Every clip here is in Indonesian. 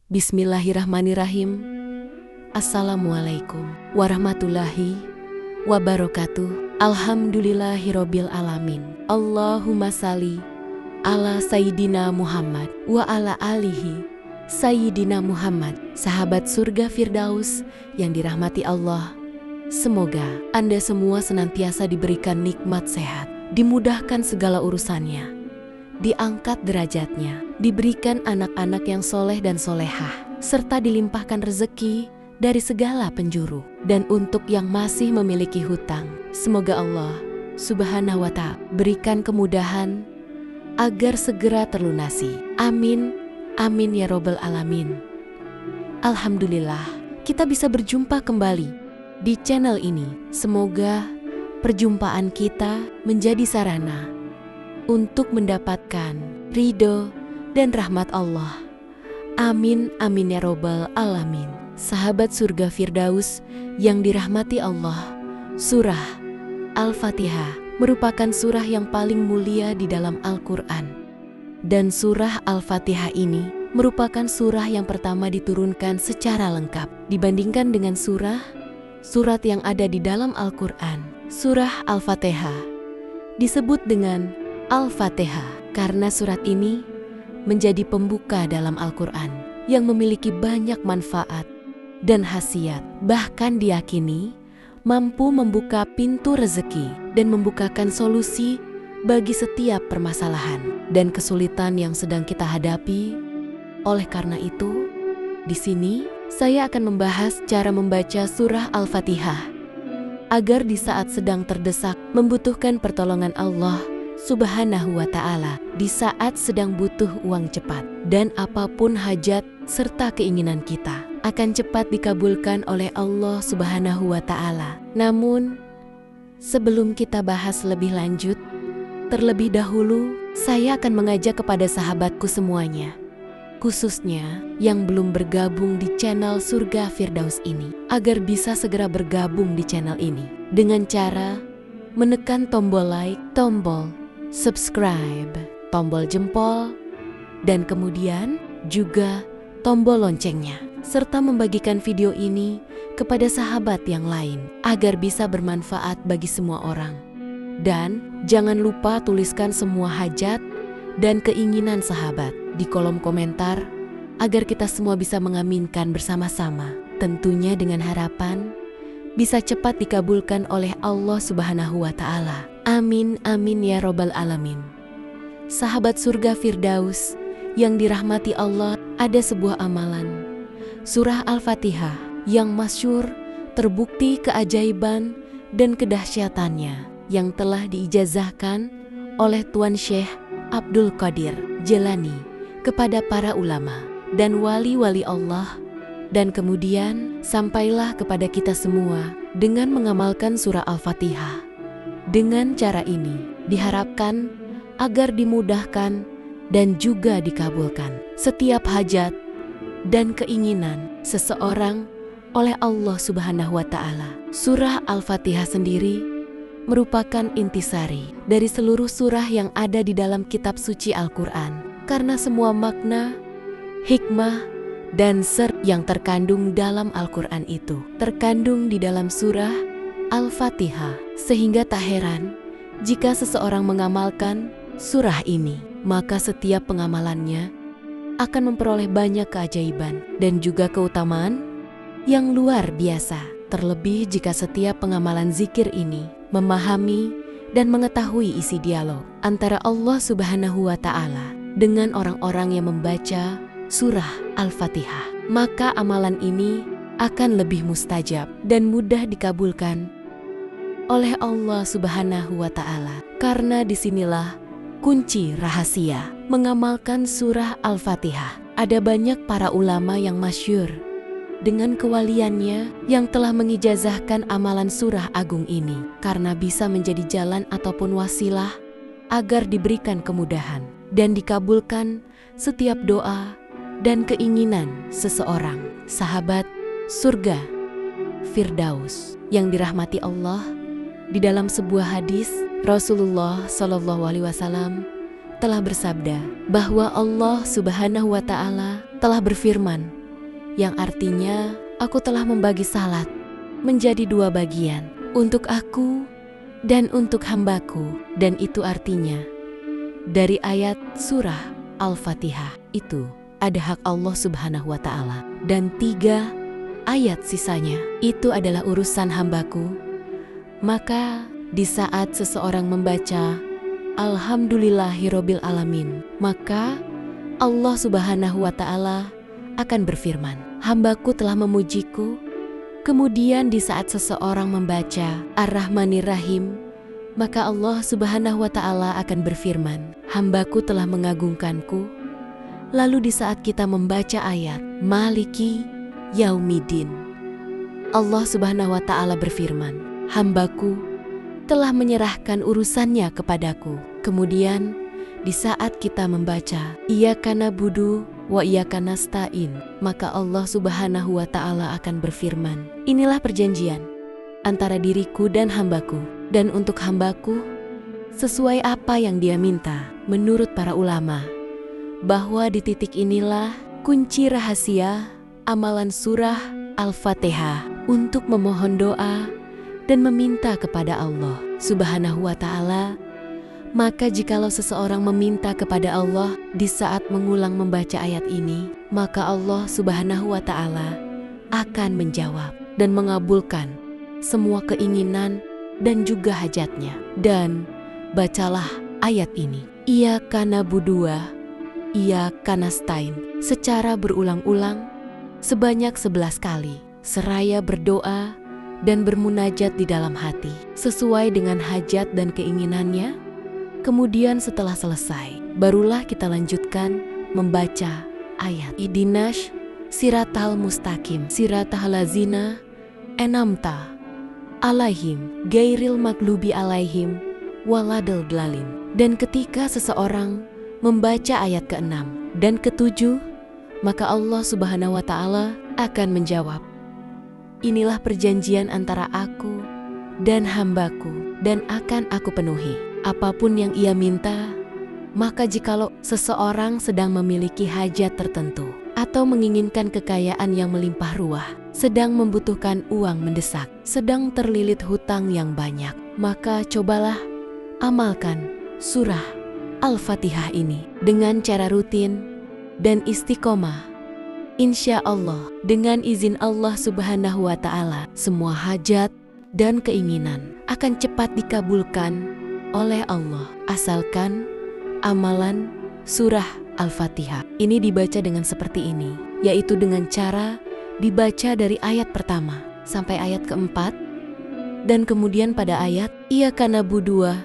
Bismillahirrahmanirrahim. Assalamualaikum warahmatullahi wabarakatuh. Alhamdulillahirabbil alamin. Allahumma salli ala Sayyidina Muhammad wa ala alihi Sayyidina Muhammad. Sahabat surga Firdaus yang dirahmati Allah, semoga Anda semua senantiasa diberikan nikmat sehat, dimudahkan segala urusannya, diangkat derajatnya, diberikan anak-anak yang soleh dan solehah, serta dilimpahkan rezeki dari segala penjuru. Dan untuk yang masih memiliki hutang, semoga Allah Subhanahu wa Ta'ala berikan kemudahan agar segera terlunasi. Amin, amin ya robbal alamin. Alhamdulillah, kita bisa berjumpa kembali di channel ini. Semoga perjumpaan kita menjadi sarana untuk mendapatkan ridho dan rahmat Allah. Amin, amin ya robbal alamin. Sahabat surga Firdaus yang dirahmati Allah, surah Al-Fatihah merupakan surah yang paling mulia di dalam Al-Quran. Dan surah Al-Fatihah ini merupakan surah yang pertama diturunkan secara lengkap dibandingkan dengan surat yang ada di dalam Al-Quran. Surah Al-Fatihah disebut dengan Al-Fatihah karena surat ini menjadi pembuka dalam Al-Quran yang memiliki banyak manfaat dan khasiat. Bahkan diyakini mampu membuka pintu rezeki dan membukakan solusi bagi setiap permasalahan dan kesulitan yang sedang kita hadapi. Oleh karena itu, di sini saya akan membahas cara membaca surah Al-Fatihah agar di saat sedang terdesak membutuhkan pertolongan Allah Subhanahu wa Ta'ala, di saat sedang butuh uang cepat, dan apapun hajat serta keinginan kita akan cepat dikabulkan oleh Allah Subhanahu wa Ta'ala. Namun, sebelum kita bahas lebih lanjut, terlebih dahulu saya akan mengajak kepada sahabatku semuanya, khususnya yang belum bergabung di channel Surga Firdaus ini, agar bisa segera bergabung di channel ini dengan cara menekan tombol like, tombol subscribe, tombol jempol, dan kemudian juga tombol loncengnya, serta membagikan video ini kepada sahabat yang lain agar bisa bermanfaat bagi semua orang. Dan jangan lupa tuliskan semua hajat dan keinginan sahabat di kolom komentar agar kita semua bisa mengaminkan bersama-sama, tentunya dengan harapan bisa cepat dikabulkan oleh Allah Subhanahu wa Ta'ala. Amin, amin ya robbal alamin. Sahabat surga Firdaus yang dirahmati Allah, ada sebuah amalan surah Al-Fatihah yang masyhur, terbukti keajaiban dan kedahsyatannya yang telah diijazahkan oleh Tuan Syekh Abdul Qadir Jelani kepada para ulama dan wali-wali Allah, dan kemudian sampailah kepada kita semua dengan mengamalkan surah Al-Fatihah. Dengan cara ini diharapkan agar dimudahkan dan juga dikabulkan setiap hajat dan keinginan seseorang oleh Allah Subhanahu wa Ta'ala. Surah Al-Fatihah sendiri merupakan intisari dari seluruh surah yang ada di dalam kitab suci Al-Quran, karena semua makna, hikmah, dan yang terkandung dalam Al-Quran itu terkandung di dalam surah Al-Fatihah. Sehingga tak heran jika seseorang mengamalkan surah ini, maka setiap pengamalannya akan memperoleh banyak keajaiban dan juga keutamaan yang luar biasa. Terlebih jika setiap pengamalan zikir ini memahami dan mengetahui isi dialog antara Allah Subhanahu wa Ta'ala dengan orang-orang yang membaca surah Al-Fatihah, maka amalan ini akan lebih mustajab dan mudah dikabulkan oleh Allah Subhanahu wa Ta'ala. Karena disinilah kunci rahasia mengamalkan surah Al-Fatihah. Ada banyak para ulama yang masyhur dengan kewaliannya yang telah mengijazahkan amalan surah agung ini, karena bisa menjadi jalan ataupun wasilah agar diberikan kemudahan dan dikabulkan setiap doa dan keinginan seseorang. Sahabat surga Firdaus yang dirahmati Allah, di dalam sebuah hadis Rasulullah SAW telah bersabda bahwa Allah Subhanahu wa Ta'ala telah berfirman yang artinya aku telah membagi salat menjadi 2 bagian, untuk aku dan untuk hambaku. Dan itu artinya dari ayat surah Al-Fatihah itu ada hak Allah Subhanahu wa Ta'ala, dan 3 ayat sisanya itu adalah urusan hambaku. Maka di saat seseorang membaca Alhamdulillahirobbil alamin, maka Allah Subhanahu wa Ta'ala akan berfirman, hambaku telah memujiku. Kemudian di saat seseorang membaca Ar-Rahmanir-Rahim, maka Allah Subhanahu wa Ta'ala akan berfirman, hambaku telah mengagungkanku. Lalu di saat kita membaca ayat Maliki Yaumiddin, Allah Subhanahu wa Ta'ala berfirman, hambaku telah menyerahkan urusannya kepadaku. Kemudian di saat kita membaca Iyyaka na'budu wa iyyaka nasta'in, maka Allah Subhanahu wa Ta'ala akan berfirman, inilah perjanjian antara diriku dan hambaku, dan untuk hambaku sesuai apa yang dia minta. Menurut para ulama, bahwa di titik inilah kunci rahasia amalan surah Al-Fatihah untuk memohon doa dan meminta kepada Allah Subhanahu wa Ta'ala. Maka jikalau seseorang meminta kepada Allah di saat mengulang membaca ayat ini, maka Allah Subhanahu wa Ta'ala akan menjawab dan mengabulkan semua keinginan dan juga hajatnya. Dan bacalah ayat ini, Iyyaka na'budu wa iyyaka nasta'in, secara berulang-ulang sebanyak 11 kali, seraya berdoa dan bermunajat di dalam hati sesuai dengan hajat dan keinginannya. Kemudian setelah selesai, barulah kita lanjutkan membaca ayat Ihdinas siratal mustaqim, siratal ladzina an'amta alaihim ghairil maghdubi alaihim waladhdallin. Dan ketika seseorang membaca ayat ke-6 dan ke-7, maka Allah Subhanahu wa Ta'ala akan menjawab, inilah perjanjian antara aku dan hambaku, dan akan aku penuhi apapun yang ia minta. Maka jikalau seseorang sedang memiliki hajat tertentu atau menginginkan kekayaan yang melimpah ruah, sedang membutuhkan uang mendesak, sedang terlilit hutang yang banyak, maka cobalah amalkan surah Al-Fatihah ini dengan cara rutin dan istiqomah. Insya Allah, dengan izin Allah Subhanahu wa Ta'ala, semua hajat dan keinginan akan cepat dikabulkan oleh Allah, asalkan amalan surah Al-Fatihah ini dibaca dengan seperti ini, yaitu dengan cara dibaca dari ayat pertama sampai ayat keempat, dan kemudian pada ayat Iyyaka na'budu wa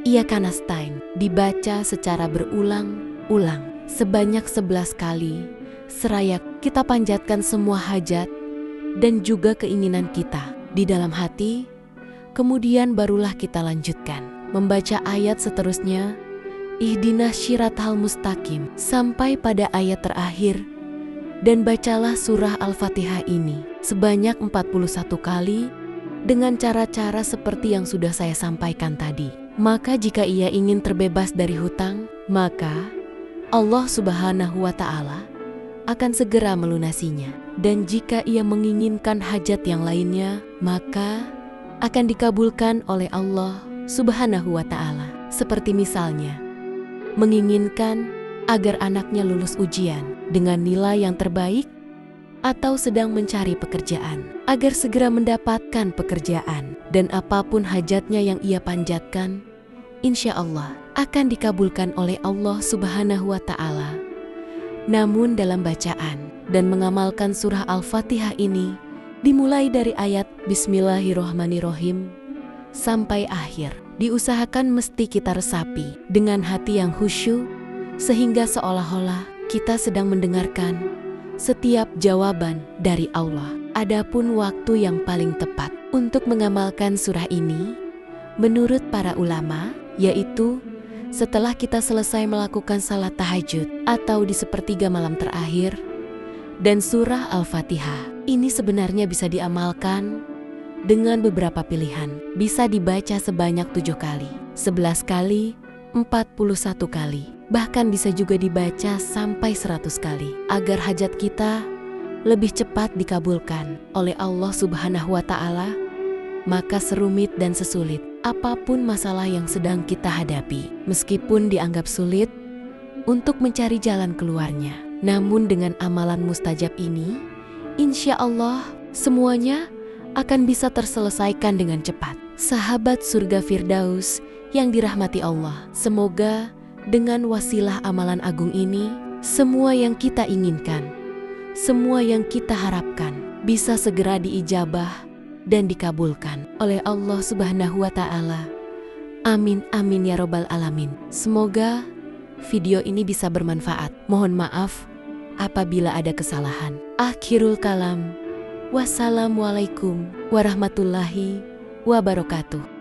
iyyaka nasta'in dibaca secara berulang-ulang sebanyak 11 kali, seraya kita panjatkan semua hajat dan juga keinginan kita di dalam hati. Kemudian barulah kita lanjutkan membaca ayat seterusnya Ihdinas siratal mustaqim sampai pada ayat terakhir, dan bacalah surah Al-Fatihah ini sebanyak 41 kali dengan cara-cara seperti yang sudah saya sampaikan tadi. Maka jika ia ingin terbebas dari hutang, maka Allah Subhanahu wa Ta'ala akan segera melunasinya. Dan jika ia menginginkan hajat yang lainnya, maka akan dikabulkan oleh Allah Subhanahu wa Ta'ala. Seperti misalnya menginginkan agar anaknya lulus ujian dengan nilai yang terbaik, atau sedang mencari pekerjaan agar segera mendapatkan pekerjaan, dan apapun hajatnya yang ia panjatkan, insya Allah akan dikabulkan oleh Allah Subhanahu wa Ta'ala. Namun dalam bacaan dan mengamalkan surah Al-Fatihah ini, dimulai dari ayat Bismillahirrohmanirrohim sampai akhir, diusahakan mesti kita resapi dengan hati yang khusyuk, sehingga seolah-olah kita sedang mendengarkan setiap jawaban dari Allah. Adapun waktu yang paling tepat untuk mengamalkan surah ini, menurut para ulama, yaitu setelah kita selesai melakukan salat tahajud atau di sepertiga malam terakhir. Dan surah Al-Fatihah ini sebenarnya bisa diamalkan dengan beberapa pilihan. Bisa dibaca sebanyak 7 kali, 11 kali, 41 kali. Bahkan bisa juga dibaca sampai 100 kali, agar hajat kita lebih cepat dikabulkan oleh Allah Subhanahu wa Ta'ala. Maka serumit dan sesulit apapun masalah yang sedang kita hadapi, meskipun dianggap sulit untuk mencari jalan keluarnya, namun dengan amalan mustajab ini, insya Allah semuanya akan bisa terselesaikan dengan cepat. Sahabat surga Firdaus yang dirahmati Allah, semoga dengan wasilah amalan agung ini, semua yang kita inginkan, semua yang kita harapkan bisa segera diijabah dan dikabulkan oleh Allah Subhanahu wa Ta'ala. Amin amin ya robbal alamin. Semoga video ini bisa bermanfaat. Mohon maaf apabila ada kesalahan. Akhirul kalam. Wassalamualaikum warahmatullahi wabarakatuh.